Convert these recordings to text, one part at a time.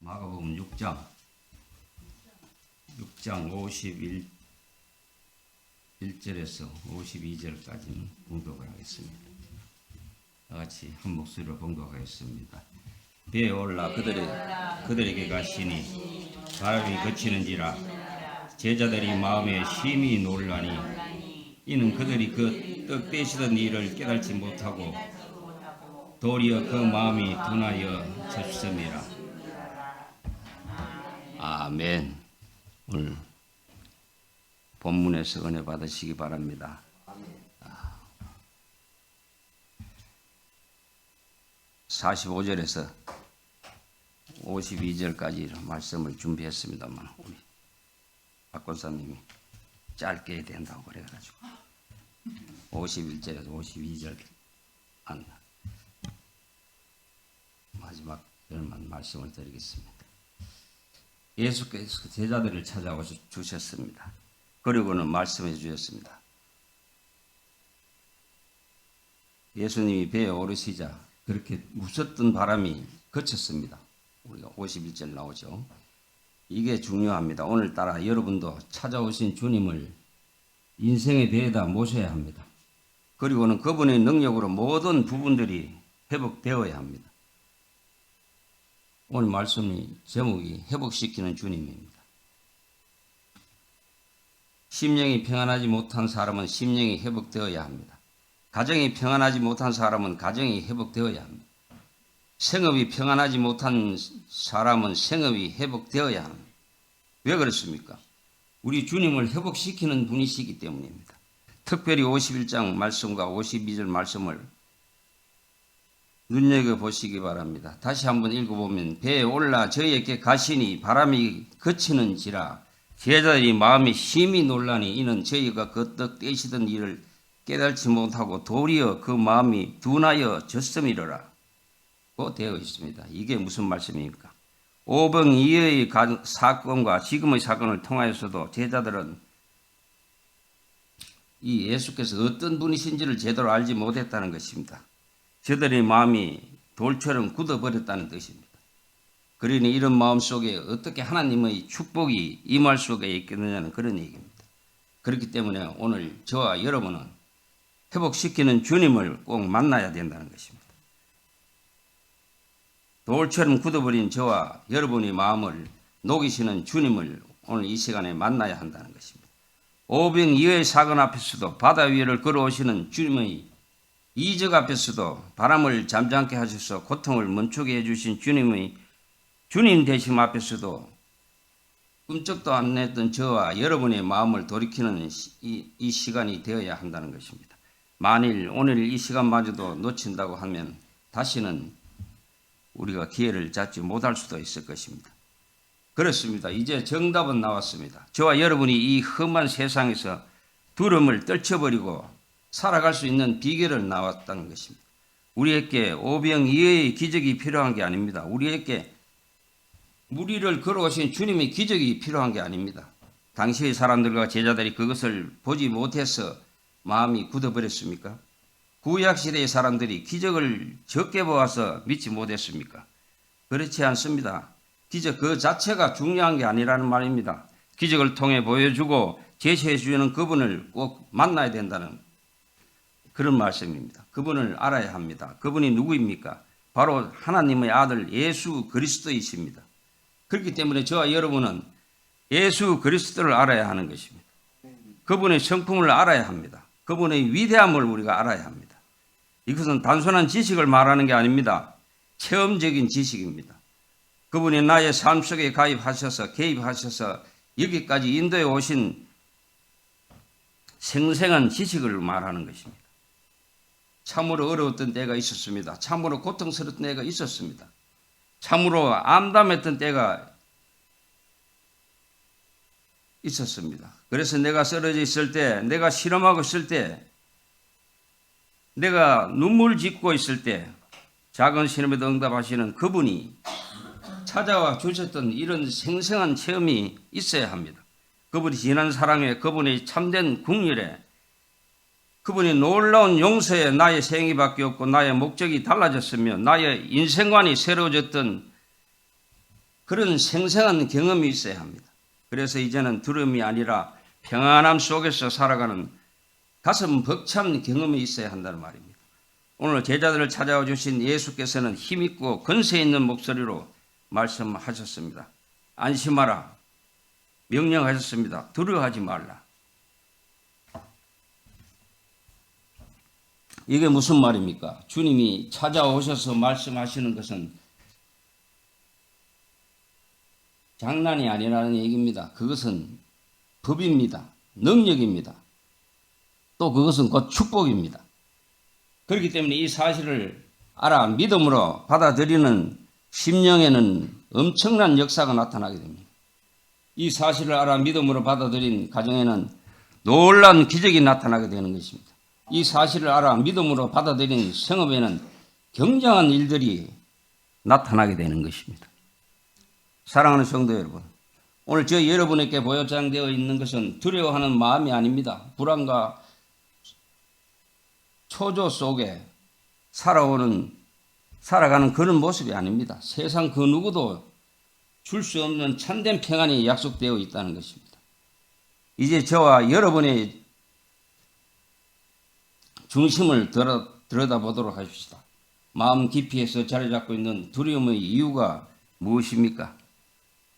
마가복음 6장 51절에서 52절까지는 봉독을 하겠습니다. 다같이 한 목소리로 봉독하겠습니다. 배에 올라 그들에게 가시니 바람이 그치는지라 제자들이 마음에 심히 놀라니 이는 그들이 그 떡 떼시던 일을 깨달지 못하고 도리어 그 마음이 둔하여 졌음이라. 아멘. 오늘 본문에서 은혜 받으시기 바랍니다. 45절에서 52절까지 말씀을 준비했습니다만 우리 박 권사님이 짧게 해야 된다고 그래가지고 51절에서 52절 안 마지막 절만 말씀을 드리겠습니다. 예수께서 제자들을 찾아오셨습니다. 그리고는 말씀해 주셨습니다. 예수님이 배에 오르시자 그렇게 무섭던 바람이 그쳤습니다. 우리가 51절 나오죠. 이게 중요합니다. 오늘따라 여러분도 찾아오신 주님을 인생의 배에다 모셔야 합니다. 그리고는 그분의 능력으로 모든 부분들이 회복되어야 합니다. 오늘 말씀이 제목이 회복시키는 주님입니다. 심령이 평안하지 못한 사람은 심령이 회복되어야 합니다. 가정이 평안하지 못한 사람은 가정이 회복되어야 합니다. 생업이 평안하지 못한 사람은 생업이 회복되어야 합니다. 왜 그렇습니까? 우리 주님을 회복시키는 분이시기 때문입니다. 특별히 51장 말씀과 52절 말씀을 눈여겨보시기 바랍니다. 다시 한번 읽어보면 배에 올라 저희에게 가시니 바람이 그치는지라 제자들이 마음이 심히 놀라니 이는 저희가 그 떡 떼시던 일을 깨달지 못하고 도리어 그 마음이 둔하여 졌음이로라 고 되어 있습니다. 이게 무슨 말씀입니까? 오병이어의 사건과 지금의 사건을 통하여서도 제자들은 이 예수께서 어떤 분이신지를 제대로 알지 못했다는 것입니다. 저들의 마음이 돌처럼 굳어버렸다는 뜻입니다. 그러니 이런 마음 속에 어떻게 하나님의 축복이 임할 수가 있겠느냐는 그런 얘기입니다. 그렇기 때문에 오늘 저와 여러분은 회복시키는 주님을 꼭 만나야 된다는 것입니다. 돌처럼 굳어버린 저와 여러분의 마음을 녹이시는 주님을 오늘 이 시간에 만나야 한다는 것입니다. 오병이어의 사건 앞에서도 바다 위를 걸어오시는 주님의 이적 앞에서도 바람을 잠잠케 하셔서 고통을 멈추게 해주신 주님의 주님 되심 앞에서도 꿈쩍도 안 냈던 저와 여러분의 마음을 돌이키는 이 시간이 되어야 한다는 것입니다. 만일 오늘 이 시간마저도 놓친다고 하면 다시는 우리가 기회를 잡지 못할 수도 있을 것입니다. 그렇습니다. 이제 정답은 나왔습니다. 저와 여러분이 이 험한 세상에서 두려움을 떨쳐버리고 살아갈 수 있는 비결을 나왔다는 것입니다. 우리에게 오병이어의 기적이 필요한 게 아닙니다. 우리에게 무리를 걸어오신 주님의 기적이 필요한 게 아닙니다. 당시의 사람들과 제자들이 그것을 보지 못해서 마음이 굳어버렸습니까? 구약시대의 사람들이 기적을 적게 보아서 믿지 못했습니까? 그렇지 않습니다. 기적 그 자체가 중요한 게 아니라는 말입니다. 기적을 통해 보여주고 제시해 주는 그분을 꼭 만나야 된다는 그런 말씀입니다. 그분을 알아야 합니다. 그분이 누구입니까? 바로 하나님의 아들 예수 그리스도이십니다. 그렇기 때문에 저와 여러분은 예수 그리스도를 알아야 하는 것입니다. 그분의 성품을 알아야 합니다. 그분의 위대함을 우리가 알아야 합니다. 이것은 단순한 지식을 말하는 게 아닙니다. 체험적인 지식입니다. 그분이 나의 삶 속에 개입하셔서 여기까지 인도해 오신 생생한 지식을 말하는 것입니다. 참으로 어려웠던 때가 있었습니다. 참으로 고통스러웠던 때가 있었습니다. 참으로 암담했던 때가 있었습니다. 그래서 내가 쓰러져 있을 때, 내가 실험하고 있을 때, 내가 눈물 짓고 있을 때 작은 실험에도 응답하시는 그분이 찾아와 주셨던 이런 생생한 체험이 있어야 합니다. 그분이 진한 사랑에, 그분의 참된 긍휼에, 그분이 놀라운 용서에 나의 생이 바뀌었고 나의 목적이 달라졌으며 나의 인생관이 새로워졌던 그런 생생한 경험이 있어야 합니다. 그래서 이제는 두려움이 아니라 평안함 속에서 살아가는 가슴 벅찬 경험이 있어야 한다는 말입니다. 오늘 제자들을 찾아와 주신 예수께서는 힘있고 권세 있는 목소리로 말씀하셨습니다. 안심하라. 명령하셨습니다. 두려워하지 말라. 이게 무슨 말입니까? 주님이 찾아오셔서 말씀하시는 것은 장난이 아니라는 얘기입니다. 그것은 법입니다. 능력입니다. 또 그것은 곧 축복입니다. 그렇기 때문에 이 사실을 알아 믿음으로 받아들이는 심령에는 엄청난 역사가 나타나게 됩니다. 이 사실을 알아 믿음으로 받아들인 가정에는 놀라운 기적이 나타나게 되는 것입니다. 이 사실을 알아 믿음으로 받아들인 성읍에는 굉장한 일들이 나타나게 되는 것입니다. 사랑하는 성도 여러분, 오늘 저 여러분에게 보여장되어 있는 것은 두려워하는 마음이 아닙니다. 불안과 초조 속에 살아가는 그런 모습이 아닙니다. 세상 그 누구도 줄 수 없는 참된 평안이 약속되어 있다는 것입니다. 이제 저와 여러분의 중심을 들여다보도록 하십시다. 마음 깊이에서 자리 잡고 있는 두려움의 이유가 무엇입니까?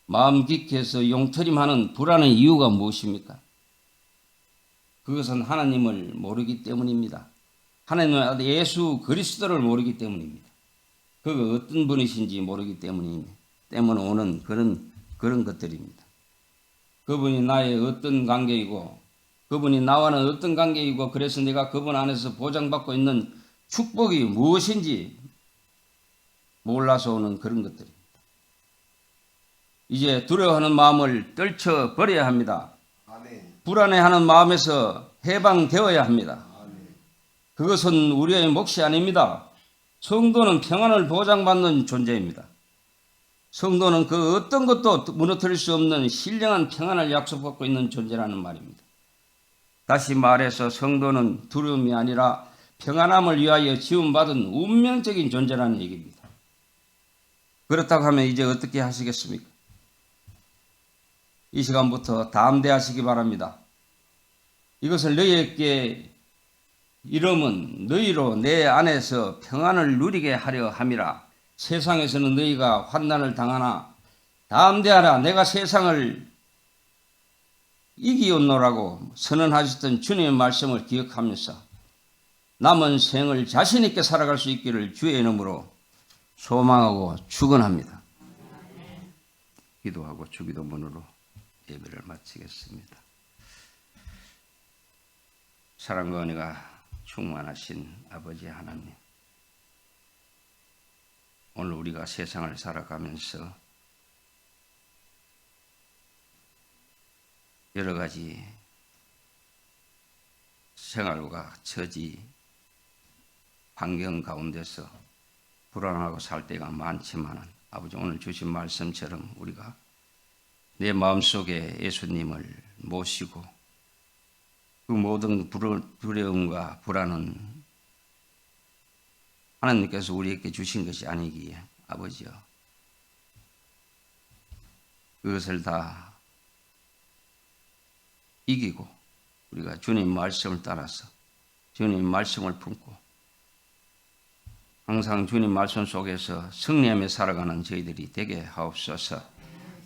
마음 깊이에서 용터림하는 불안의 이유가 무엇입니까? 그것은 하나님을 모르기 때문입니다. 하나님은 예수 그리스도를 모르기 때문입니다. 그가 어떤 분이신지 모르기 때문에 오는 그런 것들입니다. 그분이 나의 어떤 관계이고 그분이 나와는 어떤 관계이고 그래서 내가 그분 안에서 보장받고 있는 축복이 무엇인지 몰라서 오는 그런 것들입니다. 이제 두려워하는 마음을 떨쳐버려야 합니다. 아멘. 불안해하는 마음에서 해방되어야 합니다. 아멘. 그것은 우리의 몫이 아닙니다. 성도는 평안을 보장받는 존재입니다. 성도는 그 어떤 것도 무너뜨릴 수 없는 신령한 평안을 약속받고 있는 존재라는 말입니다. 다시 말해서 성도는 두려움이 아니라 평안함을 위하여 지음받은 운명적인 존재라는 얘기입니다. 그렇다고 하면 이제 어떻게 하시겠습니까? 이 시간부터 담대하시기 바랍니다. 이것을 너희에게 이름은 너희로 내 안에서 평안을 누리게 하려 함이라. 세상에서는 너희가 환난을 당하나 담대하라. 내가 세상을 이기었노라고 선언하셨던 주님의 말씀을 기억하면서 남은 생을 자신 있게 살아갈 수 있기를 주의 이름으로 소망하고 축원합니다. 기도하고 주기도문으로 예배를 마치겠습니다. 사랑과 은혜가 충만하신 아버지 하나님, 오늘 우리가 세상을 살아가면서 여러 가지 생활과 처지, 환경 가운데서 불안하고 살 때가 많지만 아버지 오늘 주신 말씀처럼 우리가 내 마음속에 예수님을 모시고 그 모든 두려움과 불안은 하나님께서 우리에게 주신 것이 아니기에 아버지여 그것을 다 이기고 우리가 주님 말씀을 따라서 주님 말씀을 품고 항상 주님 말씀 속에서 승리하며 살아가는 저희들이 되게 하옵소서.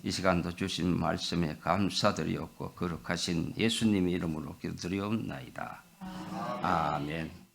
이 시간도 주신 말씀에 감사드리옵고 거룩하신 예수님의 이름으로 기도드리옵나이다. 아멘.